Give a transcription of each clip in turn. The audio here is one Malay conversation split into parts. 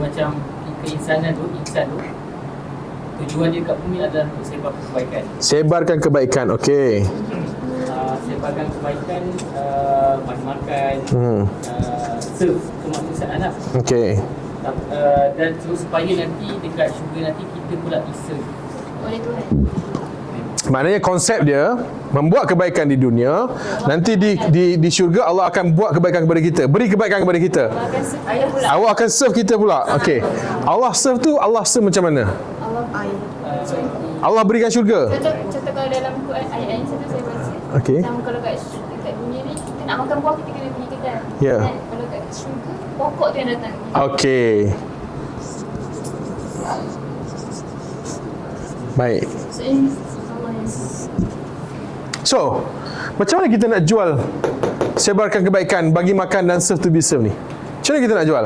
macam keinsanan tu, insan tu, tujuan dia kat bumi adalah untuk sebar kebaikan. Sebarkan kebaikan, okey. Sebarkan kebaikan, makan, serve kemanusiaan lah. Okey. Dan terus supaya nanti dekat syurga nanti kita pula diserve oleh Tuhan. Maknanya konsep dia membuat kebaikan di dunia, nanti di syurga Allah akan buat kebaikan kepada kita, beri kebaikan kepada kita. Allah akan serve kita pula. Okey. Allah serve tu, Allah serve macam mana? Allah berikan syurga. Contoh kalau dalam Quran ayat-ayat satu saya baca. Okey. Sama kalau kat dunia ni kita nak makan buah kita kena pergi kedai. Ya. Kalau kat syurga pokok tu yang datang. Okey. Baik. So, macam mana kita nak jual sebarkan kebaikan, bagi makan dan serve to be served ni? Macam mana kita nak jual?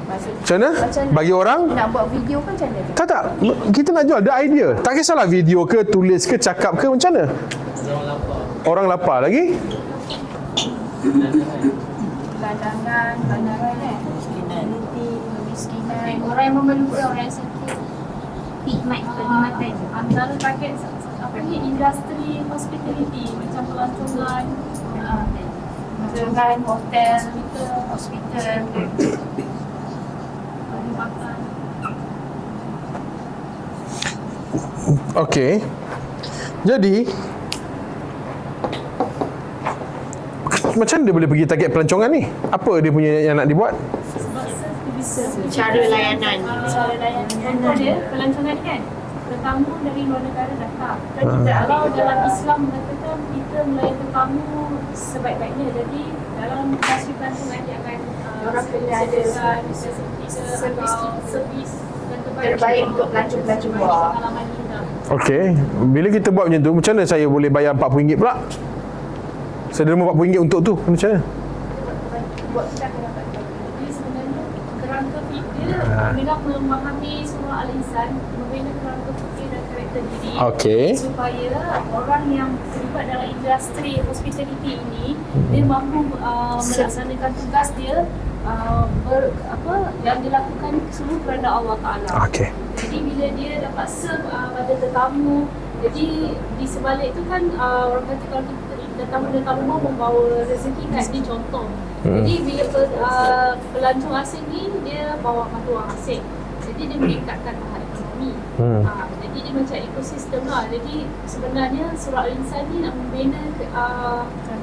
Macam mana? Bagi orang? Nak buat video kan macam mana? Tak. Kita nak jual, ada idea. Tak kisahlah video ke, tulis ke, cakap ke, macam mana? Orang lapar lagi? Pandangan kemiskinan, orang yang memerlukan, orang yang sakit. Hikmat bagi makan. Antara target apa ni, industri hospitality macam pelancongan, dengan hotel, hospital. bagi makan. Okey. Jadi macam mana dia boleh pergi target pelancongan ni? Apa dia punya yang nak dibuat? Cara layanan. Contoh dia, pelancongan ni kan, tetamu dari luar negara datang. Kalau dalam Islam mengatakan kita melayan tetamu sebaik-baiknya. Jadi dalam kasih pelancongan dia akan Orang kena ada servis yang terbaik untuk pelancong-pelancong buah. pengalaman indah. Okey. Bila kita buat macam tu, macam mana saya boleh bayar RM40 pula? Saya derma RM40 untuk tu. Macam mana? Buat kita akan dapat. Jadi sebenarnya kerangka fikir bila memahami surah Al-Insan, membina kerangka fikir dan karakter diri, Okey. supaya orang yang terlibat dalam industri hospitality ini dia mampu melaksanakan tugas dia yang dilakukan semua kerana Allah Ta'ala. Okey. Jadi bila dia dapat serve pada tetamu, jadi di sebalik itu kan orang kata kalau kita tetamu mau membawa rezeki kat dia, contoh. Jadi bila pelancong asing ni dia bawa mata wang asing, jadi dia meningkatkan tahap ekonomi. Jadi dia macam ekosistem lah. Jadi sebenarnya surah Al-Insan ni nak membina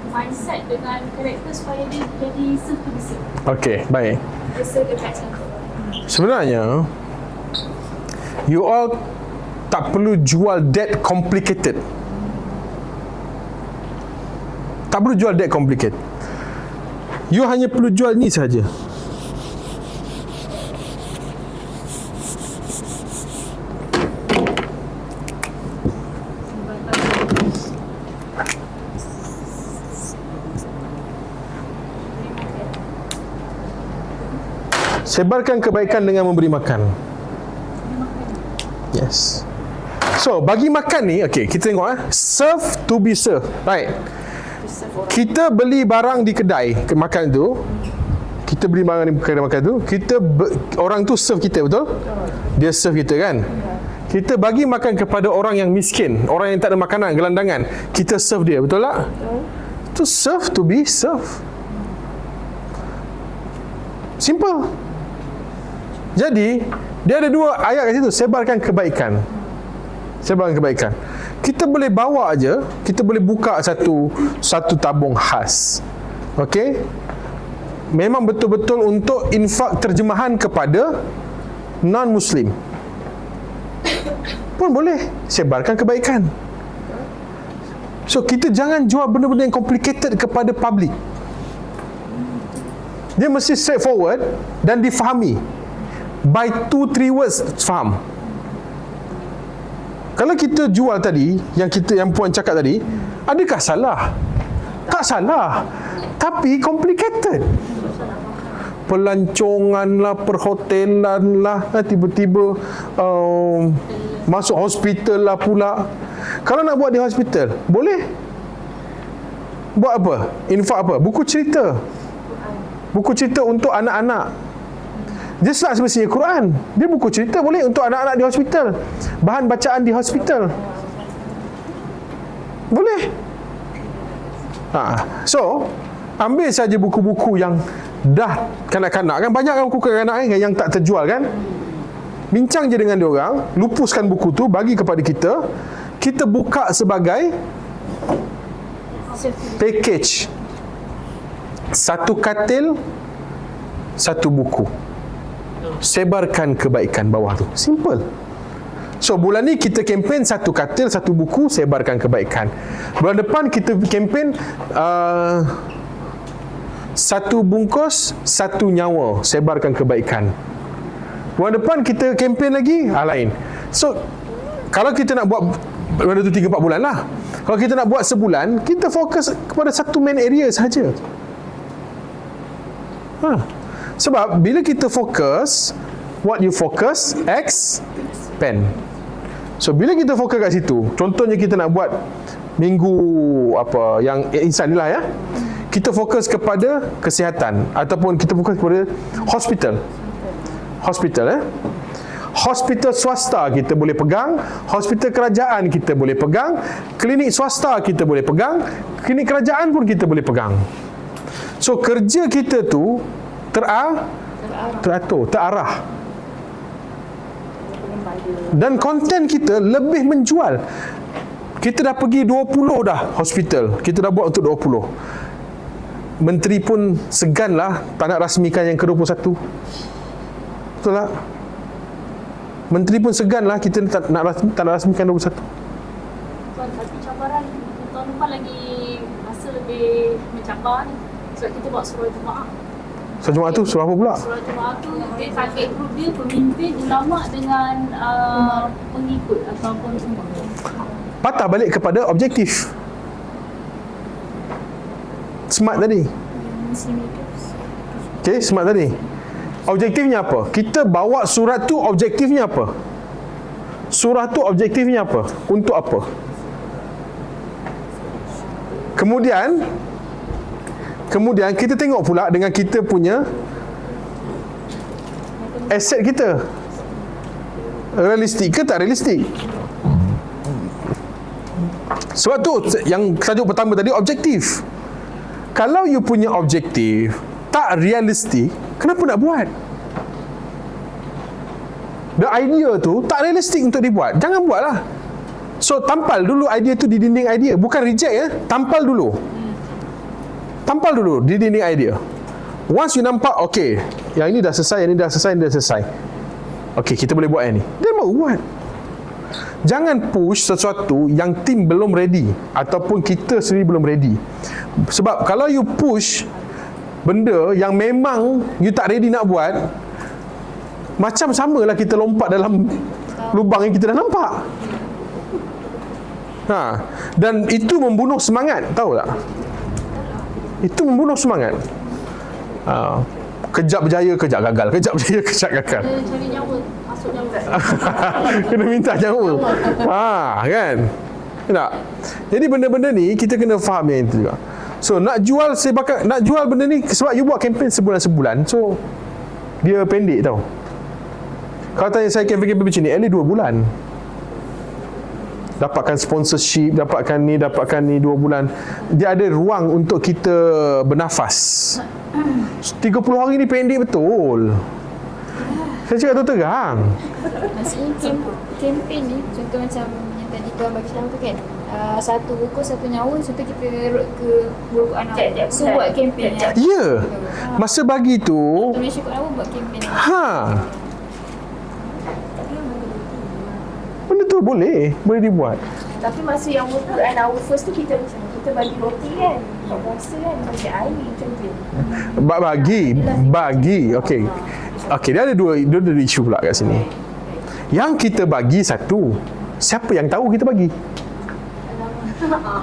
mindset dengan karakter supaya dia jadi serve to be served. Okey, baik. Serve dekat sana. Sebenarnya you all tak perlu jual that complicated. Tak perlu jual that complicated. You hanya perlu jual ni saja. Sebarkan kebaikan dengan memberi makan. Yes. So, bagi makan ni, okay, kita tengok serve to be served. Right. Kita beli barang di kedai makan tu, kita beli barang di kedai makan tu, orang tu serve kita, betul? Dia serve kita kan? Kita bagi makan kepada orang yang miskin, orang yang tak ada makanan, gelandangan, kita serve dia, betul tak? Itu serve to be served. Simple. Jadi, dia ada dua ayat kat situ, sebarkan kebaikan. Sebarkan kebaikan. Kita boleh bawa aja, kita boleh buka satu tabung khas. Okey? Memang betul-betul untuk infak terjemahan kepada non-muslim. Pun boleh sebarkan kebaikan. So, kita jangan jual benda-benda yang complicated kepada public. Dia mesti straightforward dan difahami. By 2-3 words faham. Kalau kita jual tadi, yang puan cakap tadi, adakah salah? Tak salah. Tapi complicated. Pelancongan lah, perhotelan lah, tiba-tiba masuk hospital lah pula. Kalau nak buat di hospital, boleh. Buat apa? Infak apa? Buku cerita. buku cerita untuk anak-anak. Dia tak semestinya Quran. Dia buku cerita boleh untuk anak-anak di hospital, bahan bacaan di hospital, boleh. So ambil saja buku-buku yang dah kanak-kanak kan, banyak kan buku kanak-kanak yang tak terjual kan. Bincang je dengan dia orang, lupuskan buku tu, bagi kepada kita, kita buka sebagai package. Satu katil, satu buku. Sebarkan kebaikan bawah tu. Simple. So bulan ni kita kempen satu katil, satu buku, sebarkan kebaikan. Bulan depan kita kempen satu bungkus, satu nyawa, sebarkan kebaikan. Bulan depan kita kempen lagi, lain. So kalau kita nak buat benda tu 3-4 bulan lah. Kalau kita nak buat sebulan, kita fokus kepada satu main area sahaja. Sebab bila kita fokus, what you focus, expand. So bila kita fokus kat situ, contohnya kita nak buat minggu apa yang insan ni lah ya, kita fokus kepada kesihatan ataupun kita fokus kepada hospital. Hospital swasta kita boleh pegang, hospital kerajaan kita boleh pegang, klinik swasta kita boleh pegang, klinik kerajaan pun kita boleh pegang. So kerja kita tu teratur, terarah. Dan konten kita lebih menjual. Kita dah pergi 20 dah hospital, kita dah buat untuk 20. Menteri pun seganlah tak nak rasmikan yang ke-21. Betul tak? Menteri pun seganlah kita tak nak rasmikan 21. Tuan, tapi cabaran tahun depan lagi masa lebih mencabar ni. Sebab kita buat surah Jumaat. Surah Jumaat tu surah apa pula? Surah Jumaat tu dia target group dia pemimpin ulama dengan pengikut ataupun umat. Patah balik kepada objektif. Smart tadi. Okay, smart tadi. Objektifnya apa? Kita bawa surat tu, objektifnya apa? Surah tu objektifnya apa? Untuk apa? Kemudian kita tengok pula dengan kita punya aset kita. Realistik ke tak realistik? Sebab tu yang tajuk pertama tadi, objektif. Kalau you punya objektif tak realistik, kenapa nak buat? The idea tu tak realistik untuk dibuat, jangan buatlah. So tampal dulu idea tu di dinding idea. Bukan reject ya, tampal dulu di dinding idea. Once you nampak, okay, yang ini dah selesai, yang ini dah selesai, yang ini dah selesai, okay, kita boleh buat yang ni, dia mau buat. Jangan push sesuatu yang tim belum ready ataupun kita sendiri belum ready. Sebab kalau you push benda yang memang you tak ready nak buat, macam samalah kita lompat dalam lubang yang kita dah nampak. Dan itu membunuh semangat, tahu tak? Itu membunuh semangat. Kejap berjaya, kejap gagal, kejap berjaya, kejap gagal. Kena cari nyawa, masuk nyawa. Kena minta nyawa. Kan? Tak? Jadi benda-benda ni kita kena faham yang itu juga. So nak jual benda ni sebab you buat kempen sebulan-sebulan, so dia pendek tau. Kalau tanya saya kempen-kempen macam ni, at least 2 bulan. Dapatkan sponsorship, dapatkan ni 2 bulan. Dia ada ruang untuk kita bernafas. 30 hari ni pendek betul. Saya cakap tu terang. Maksudnya kempen ni, contoh macam yang tadi tuan bagi tahu tu kan, satu buku, satu nyawa, contoh kita road ke buku anak. So buat kempen. Ya. Masa bagi tu, Malaysia Kot Awa buat kempen. benda tu boleh dibuat. Tapi masa yang Quran our first tu kita macam kita bagi roti kan, buat puasa kan, bagi air macam tu. Bagi. Okey, dia ada dua isu pula kat sini. Yang kita bagi satu, siapa yang tahu kita bagi?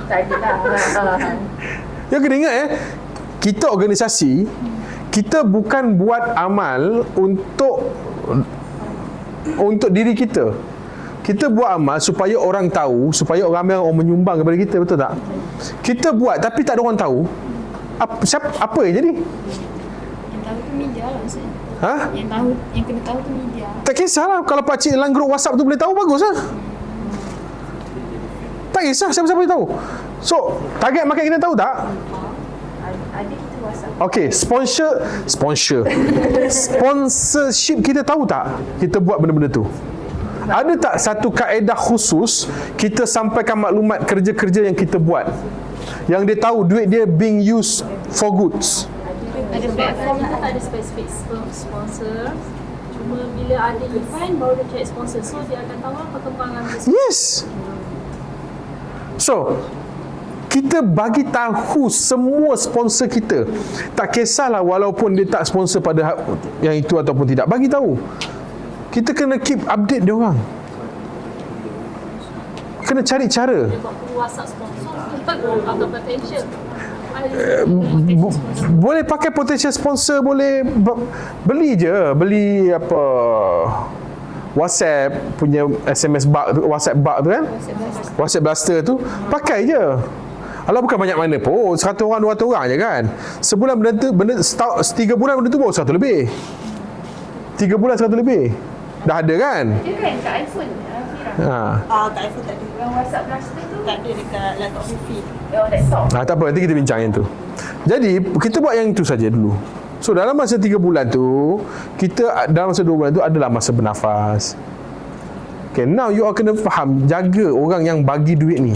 Tak adalah. Yang kena ingat kita organisasi, kita bukan buat amal untuk diri kita. Kita buat amal supaya orang tahu, supaya orang menyumbang kepada kita, betul tak? Kita buat tapi tak ada orang tahu. Apa yang jadi? lah maksudnya. Ha? Yang kena tahu tu media. Tak kisahlah. Kalau pakcik dalam grup WhatsApp tu boleh tahu, bagus lah. Tak kisah siapa-siapa boleh tahu. So, target market kita tahu tak? Ada kita WhatsApp. Okey, sponsorship kita tahu tak kita buat benda-benda tu? Ada tak satu kaedah khusus kita sampaikan maklumat kerja-kerja yang kita buat, yang dia tahu duit dia being used for goods? Ada platform Kita tak ada spesifik sponsor. Cuma bila ada event baru dia cari sponsor. So dia akan tahu perkembangan bisnes. Yes. So, kita bagi tahu semua sponsor kita. Tak kisahlah walaupun dia tak sponsor pada yang itu ataupun tidak. Bagi tahu. Kita kena keep update dia orang. Kena cari cara. Dia buat WhatsApp sponsor. Kita atau potential. Boleh pakai potential sponsor, boleh beli je, beli apa WhatsApp punya SMS bug tu, WhatsApp bug tu kan, WhatsApp Blaster tu, pakai je. Alah, bukan banyak mana pun, 100 orang 200 orang je kan. Sebulan benda 3 bulan benda tu baru 100 lebih. 3 bulan 100 lebih. Dah ada kan? Dia kan kat iPhone, Fira. Ha. Kat iPhone tak ada. Yang WhatsApp Blaster tu Tak ada dekat laptop Fifi. yang laptop. Tak apa, nanti kita bincang yang tu. Jadi, kita buat yang itu saja dulu. So, dalam masa 3 bulan tu, kita dalam masa 2 bulan tu adalah masa bernafas. Okay, now you all kena faham, jaga orang yang bagi duit ni.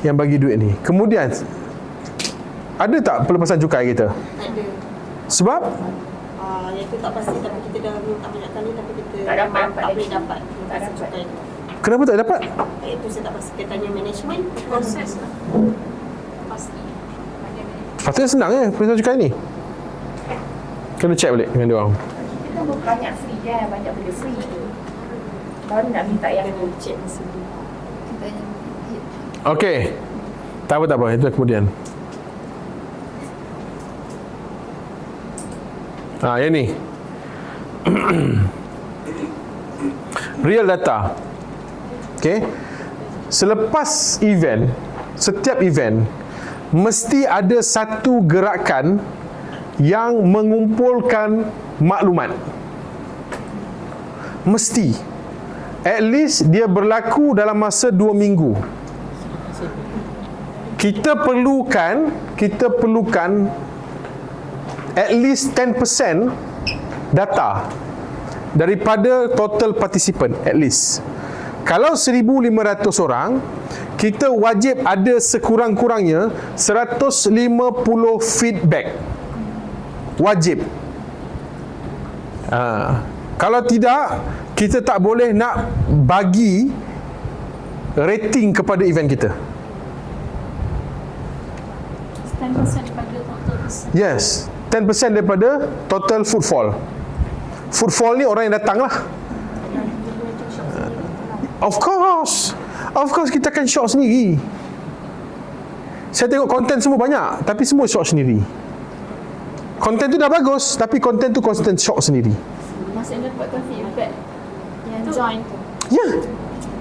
Yang bagi duit ni. Kemudian, ada tak pelepasan cukai kita? Tak ada. Sebab? Yang tu tak pasti, tapi kita dah minta banyak kali tapi kita Tak dapat tak boleh lagi. dapat. Tak dapat. Cukai. Kenapa tak dapat? Itu saya tak pasti. Kita tanya management. Proses lah. Pasti. Patutnya senang pelepasan cukai ni. Kena check balik dengan dia orang. Kita kan banyak free kan, banyak benda free. Baru nak minta yang Check masa tu. Okey. Tak apa. Itu kemudian. Yang ni. Real data. Okey. Selepas event, setiap event mesti ada satu gerakan yang mengumpulkan maklumat. Mesti. At least dia berlaku dalam masa 2 minggu. Kita perlukan at least 10% data daripada total participant, at least. Kalau 1,500 orang, kita wajib ada sekurang-kurangnya 150 feedback. Wajib. Kalau tidak, kita tak boleh nak bagi rating kepada event kita. 10% daripada total business. Yes, 10% daripada total footfall. Footfall ni orang yang datang lah. Of course kita akan shot sendiri. Saya tengok konten semua banyak, tapi semua shot sendiri. Konten tu dah bagus, tapi konten tu constant shot sendiri. Maksudnya dapatkan feedback yang join tu. Ya,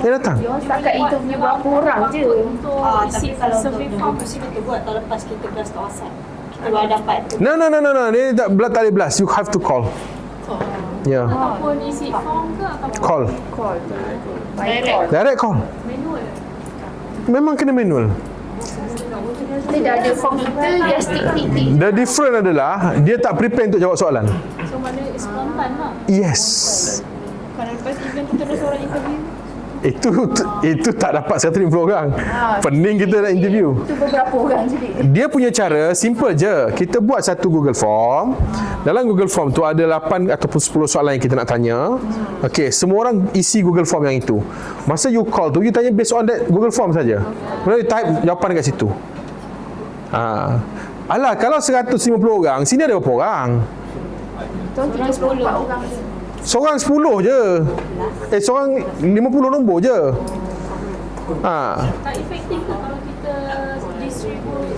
dia datang. dia orang setakat interview berapa orang je. Untuk Tapi isi kalau survey untuk form. mesti kita buat tahun lepas kita blast kat WhatsApp. Kita baru dapat. No. Dia tak boleh blast. You have to call. Ya, Ataupun isi form ke ataupun call. Call tu. By call. Direct call. manual. Memang kena manual. Kita dah ada form kita, dia stick. The difference adalah dia tak prepare untuk jawab soalan. So mana spontan lah. Yes. Kalau lepas event tu terus orang interview. Itu tak dapat 150 orang. Pening kita nak interview. Itu beberapa orang jadi. Dia punya cara simple je. Kita buat satu Google Form. Dalam Google Form tu ada 8 ataupun 10 soalan yang kita nak tanya. Okey, semua orang isi Google Form yang itu. Masa you call tu, you tanya based on that Google Form saja. Kemudian you type jawapan dekat situ. Alah, kalau 150 orang, sini ada berapa orang? Orang 34 orang je. Seorang 10 je. Seorang 50 nombor je. Tak efektif ke kalau kita distribute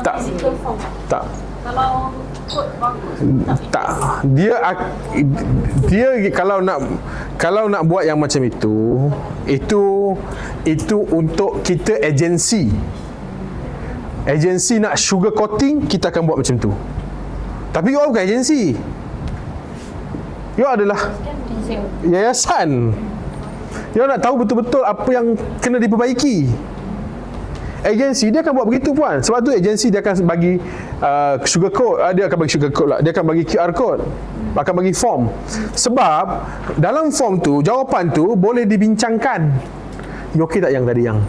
Tak. physical form? Tak. Kalau kod bagus tak Tak. Dia kalau nak buat yang macam itu untuk kita agensi. Agensi nak sugar coating, kita akan buat macam tu. Tapi you all bukan agensi. You adalah yayasan. You nak tahu betul-betul apa yang kena diperbaiki. Agensi dia akan buat begitu puan. Sebab tu agensi dia akan bagi sugar code, dia akan bagi sugar code lah. Dia akan bagi QR code, akan bagi form. Sebab dalam form tu, jawapan tu boleh dibincangkan. You okey tak yang tadi yang?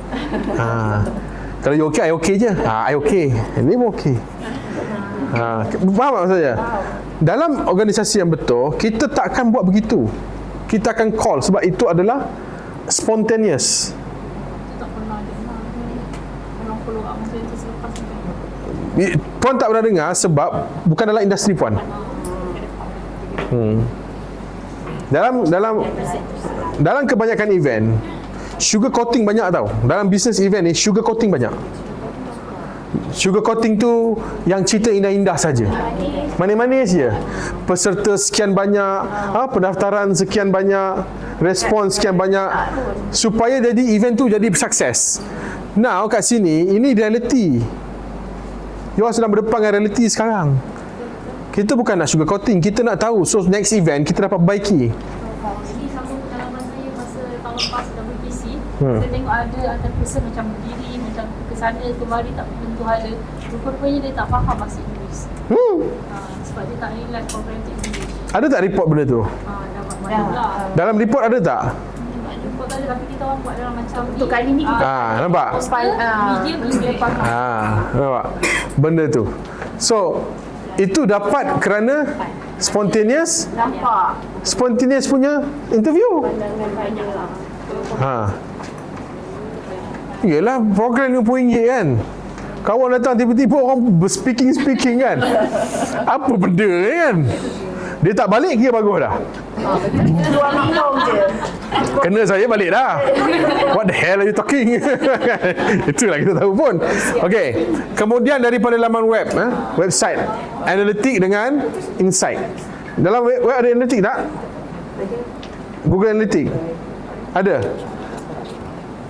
Kalau you okey, I okey je. I okey. Ini pun okey. Faham tak maksud saya? Dalam organisasi yang betul, kita tak akan buat begitu. Kita akan call sebab itu adalah spontaneous. Tak pernah dengar orang follow up macam tu selepas ni. Puan tak pernah dengar sebab bukan dalam industri puan. Dalam kebanyakan event, sugar coating banyak tau. Dalam business event ni sugar coating banyak. Sugar coating tu yang cerita indah-indah saja. Manis-manis je. Peserta sekian banyak, pendaftaran sekian banyak, respons sekian banyak, supaya jadi event tu jadi sukses. Now kat sini ini reality. You orang sedang berdepan dengan reality sekarang. Kita bukan nak sugar coating, kita nak tahu so next event kita dapat perbaiki. Jadi sama pengalaman saya masa tahun lepas WPC, saya tengok ada person macam berdiri, macam ke sana kemari tak tentu hala. Rupa-rupanya dia tak faham bahasa Inggeris. Sebab dia tak realize comparative English. Ada tak report benda tu? Dapat mana pula. Dalam report ada tak? Report tak ada, tapi kita orang buat dalam macam Untuk kali ni kita nampak? media faham. Nampak? Benda tu. So, itu dapat kerana spontaneous. nampak Spontaneous punya interview. Yelah, program RM50 kan. Kawan datang tiba-tiba orang speaking kan. Apa benda kan? Dia tak balik kira bagus dah. luar form je. Kena saya balik dah. What the hell are you talking? Itulah kita tahu pun. Okay. Kemudian daripada laman web, website, analytik dengan insight. Dalam web ada analytik tak? Google Analytics ada.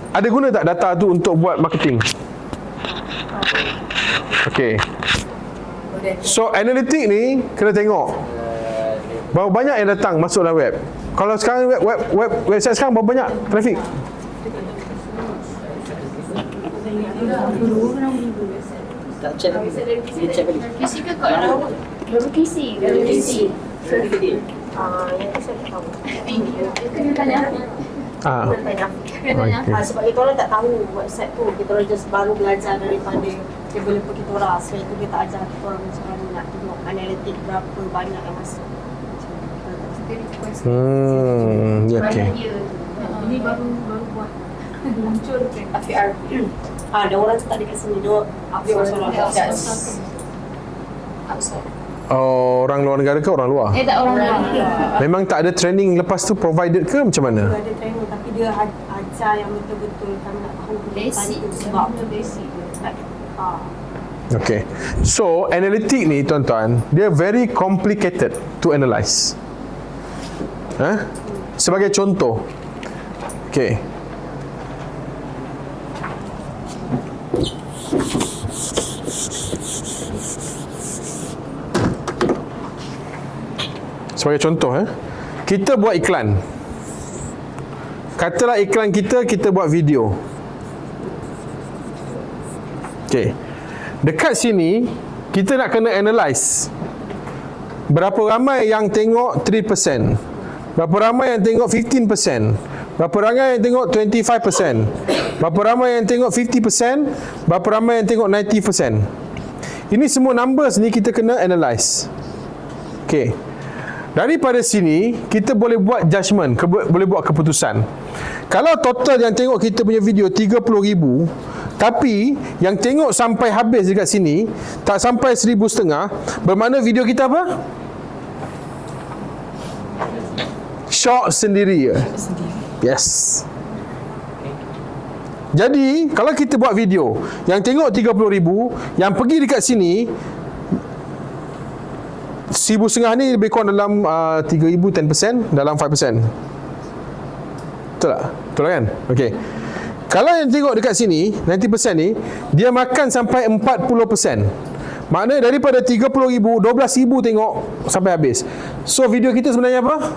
Ada guna tak data tu untuk buat marketing? Okay. So analytik ni kena tengok berapa banyak yang datang masuk dalam web. Kalau sekarang website sekarang berapa banyak traffic? Tak check lagi. Dia check balik. PC ke kat Rawat? Baru PC. Yang tu saya tak tahu. Kena tanya. Okay. Sebab kita orang tak tahu website tu. Kita orang just baru belajar daripada developer kita orang. Sebab itu kita ajar kita orang macam mana nak tengok analitik berapa banyak yang masuk. Okay. Ini baru buat muncul kan. APR. Ada orang tak dekat sini. Dia upload soalan. Orang luar negara ke orang luar? Tak orang luar. Memang tak ada training lepas tu provided ke macam mana? Dia ada training tapi dia ajar yang betul-betul kami nak tahu Basic. sebab basic. Okay. So, analitik ni tuan-tuan, dia very complicated to analyze. Sebagai contoh. Okay. Sebagai contoh, kita buat iklan. Katalah iklan kita buat video. Okay. Dekat sini, kita nak kena analyse. Berapa ramai yang tengok 3%? Berapa ramai yang tengok 15%? Berapa ramai yang tengok 25%? Berapa ramai yang tengok 50%? Berapa ramai yang tengok 90%? Ini semua numbers ni kita kena analyse. Okay. Daripada sini, kita boleh buat judgement, boleh buat keputusan. Kalau total yang tengok kita punya video 30,000, tapi yang tengok sampai habis dekat sini tak sampai 1,500, bermakna video kita apa? Short sendiri. Yes. Jadi, kalau kita buat video yang tengok 30,000, yang pergi dekat sini 1,500 ni lebih kurang dalam 3,000, 10%, dalam 5%. Betul tak? Betul kan? Okey. Kalau yang tengok dekat sini 90% ni, dia makan sampai 40%. Maknanya daripada 30,000, 12,000 tengok sampai habis. So video kita sebenarnya apa?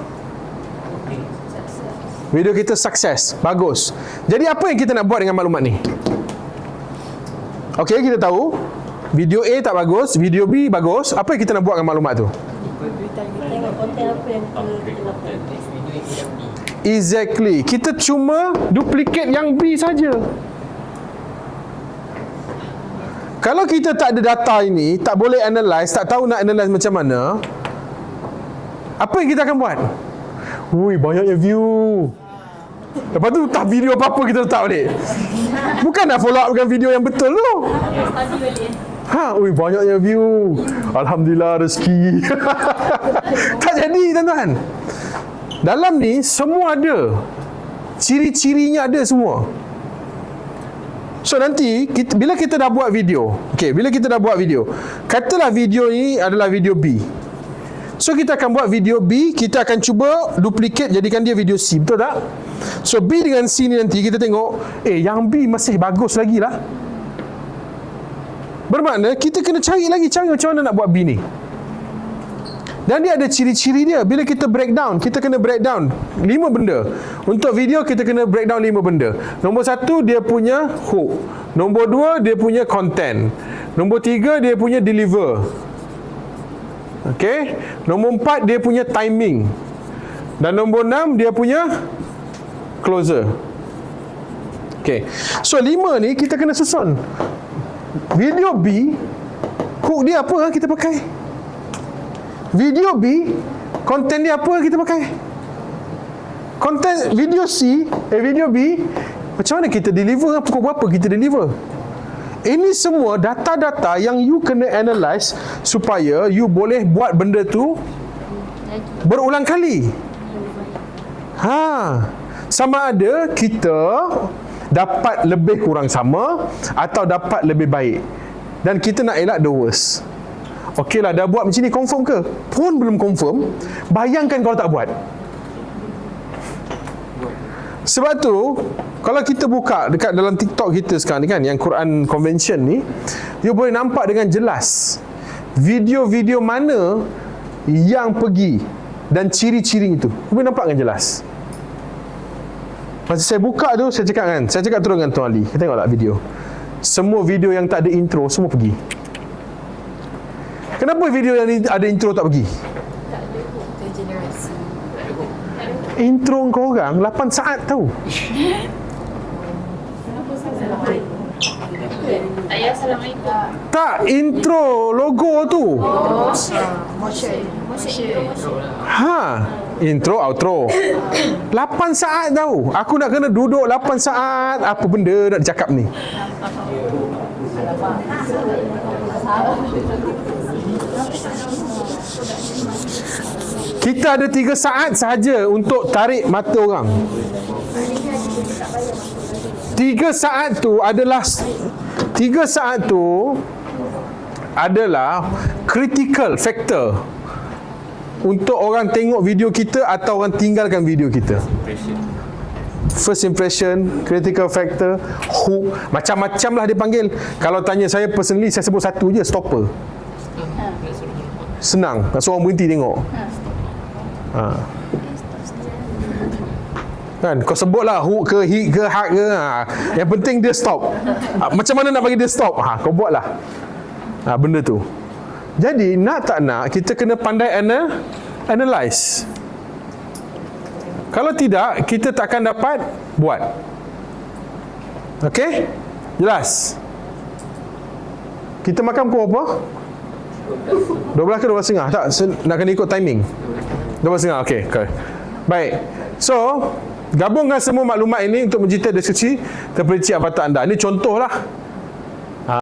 Video kita sukses, bagus. Jadi apa yang kita nak buat dengan maklumat ni? Okey, kita tahu video A tak bagus, video B bagus. Apa yang kita nak buat dengan maklumat tu? Tengok konten apa yang kita lakukan. Video itu yang B. Exactly. Kita cuma duplicate yang B saja. Kalau kita tak ada data ini, tak boleh analyse, tak tahu nak analyse macam mana, apa yang kita akan buat? Ui, banyaknya view. Lepas tu tak video apa-apa kita letak balik. Bukan nak follow up dengan video yang betul tu. Study balik. Ui, banyaknya view. Alhamdulillah rezeki. Tak jadi, tuan-tuan. Dalam ni semua ada. Ciri-cirinya ada semua. So nanti bila kita dah buat video, bila kita dah buat video, katalah video ni adalah video B. So kita akan buat video B, kita akan cuba duplicate jadikan dia video C, betul tak? So B dengan C ni nanti kita tengok, yang B masih bagus lagi lah. Bermakna kita kena cari macam mana nak buat B ni. Dan dia ada ciri-ciri dia. Bila kita breakdown, kita kena breakdown 5 benda. Untuk video kita kena breakdown 5 benda. Nombor 1 dia punya hook. Nombor 2 dia punya content. Nombor 3 dia punya deliver. Okey. Nombor 4 dia punya timing. Dan nombor 6 dia punya closer. Okey. So 5 ni kita kena susun. Video B, hook dia apa kita pakai? Video B, konten dia apa kita pakai? Konten video C, video B, macam mana kita deliver, pukul berapa kita deliver? Ini semua data-data yang you kena analyse supaya you boleh buat benda tu berulang kali. Sama ada kita dapat lebih kurang sama atau dapat lebih baik. Dan kita nak elak the worst. Okeylah, dah buat macam ni, confirm ke? Pun belum confirm. Bayangkan kalau tak buat. Sebab tu, kalau kita buka dekat dalam TikTok kita sekarang ni kan, yang Quran Convention ni, you boleh nampak dengan jelas video-video mana yang pergi dan ciri-ciri itu. You boleh nampak dengan jelas. Masa saya buka tu, saya cakap terus dengan Tuan Ali, kita tengoklah video. Semua video yang tak ada intro semua pergi. Kenapa video yang ada intro tak pergi? Intro kau orang 8 saat tahu. Tak, intro logo tu. Intro, outro 8 saat tahu. Aku nak kena duduk 8 saat. Apa benda nak cakap ni? Kita ada 3 saat sahaja untuk tarik mata orang. 3 saat tu adalah critical factor untuk orang tengok video kita atau orang tinggalkan video kita. First impression, critical factor, hook, macam-macam lah dia panggil. Kalau tanya saya personally, saya sebut satu je, stopper. Senang, nak suruh orang berhenti tengok. Kan, kau sebutlah hook ke, hit ke, hard ke, yang penting dia stop. Macam mana nak bagi dia stop? Kau buatlah benda tu. Jadi nak tak nak, kita kena pandai analyse. Kalau tidak, kita takkan dapat buat. Okey? Jelas? Kita makan pukul apa? 12 ke 12.30? Tak, nak kena ikut timing. 12.30, okey. Baik. So, gabungkan semua maklumat ini untuk mencerita deskripsi terperinci avatar anda. Ini contoh lah.